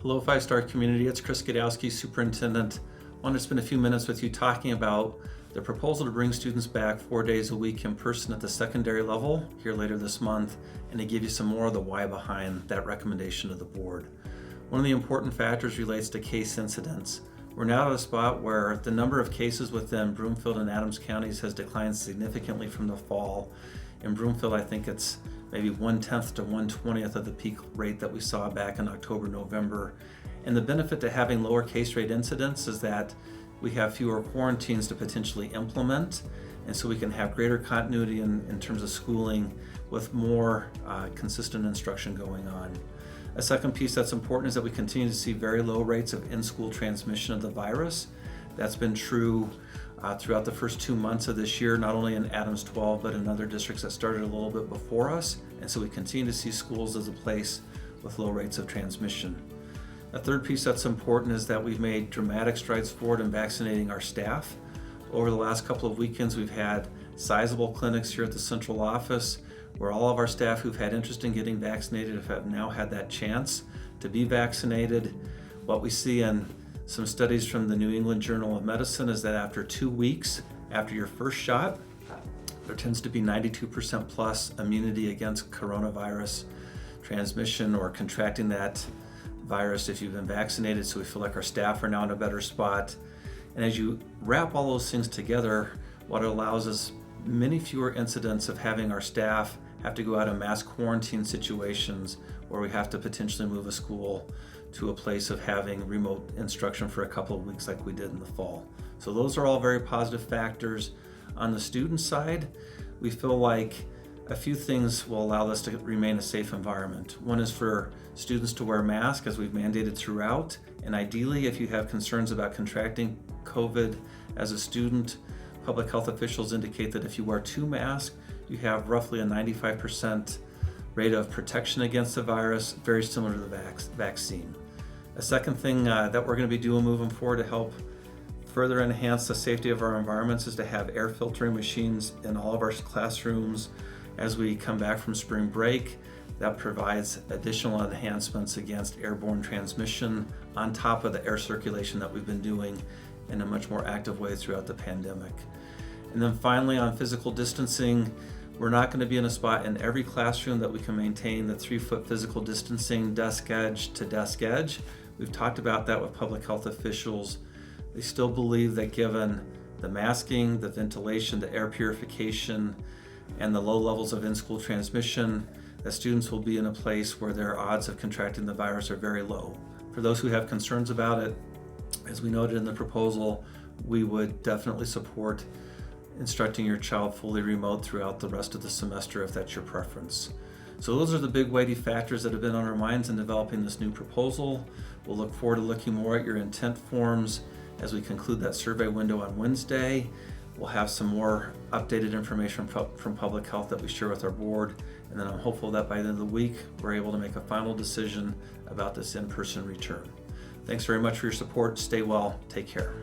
Hello, five-star community. It's Gdowksi, Superintendent. I wanted to spend a few minutes with you talking about the proposal to bring students back 4 days a week in person at the secondary level here later this month, and to give you some more of the why behind that recommendation of the board. One of the important factors relates to case incidence. We're now at a spot where the number of cases within Broomfield and Adams counties has declined significantly from the fall. In Broomfield, I think it's maybe 1/10 to 1/20 of the peak rate that we saw back in October, November. And the benefit to having lower case rate incidence is that we have fewer quarantines to potentially implement, and so we can have greater continuity in terms of schooling with more consistent instruction going on. A second piece that's important is that we continue to see very low rates of in-school transmission of the virus. That's been true throughout the first 2 months of this year, not only in Adams 12, but in other districts that started a little bit before us. And so we continue to see schools as a place with low rates of transmission. A third piece that's important is that we've made dramatic strides forward in vaccinating our staff. Over the last couple of weekends, we've had sizable clinics here at the central office where all of our staff who've had interest in getting vaccinated have now had that chance to be vaccinated. What we see in some studies from the New England Journal of Medicine is that after 2 weeks after your first shot, there tends to be 92% plus immunity against coronavirus transmission or contracting that virus if you've been vaccinated. So we feel like our staff are now in a better spot. And as you wrap all those things together, what it allows is many fewer incidents of having our staff have to go out of mass quarantine situations where we have to potentially move a school to a place of having remote instruction for a couple of weeks like we did in the fall. So those are all very positive factors. On the student side, we feel like a few things will allow us to remain a safe environment. One is for students to wear masks as we've mandated throughout, and ideally if you have concerns about contracting COVID as a student, public health officials indicate that if you wear 2 masks, you have roughly a 95% rate of protection against the virus, very similar to the vaccine. A second thing that we're going to be doing moving forward to help further enhance the safety of our environments is to have air filtering machines in all of our classrooms as we come back from spring break. That provides additional enhancements against airborne transmission on top of the air circulation that we've been doing in a much more active way throughout the pandemic. And then finally, on physical distancing, we're not going to be in a spot in every classroom that we can maintain the 3-foot physical distancing, desk edge to desk edge. We've talked about that with public health officials. They still believe that given the masking, the ventilation, the air purification, and the low levels of in-school transmission, that students will be in a place where their odds of contracting the virus are very low. For those who have concerns about it, as we noted in the proposal, we would definitely support instructing your child fully remote throughout the rest of the semester if that's your preference. So those are the big weighty factors that have been on our minds in developing this new proposal. We'll look forward to looking more at your intent forms as we conclude that survey window on Wednesday. We'll have some more updated information from public health that we share with our board, and then I'm hopeful that by the end of the week we're able to make a final decision about this in-person return. Thanks very much for your support. Stay well. Take care.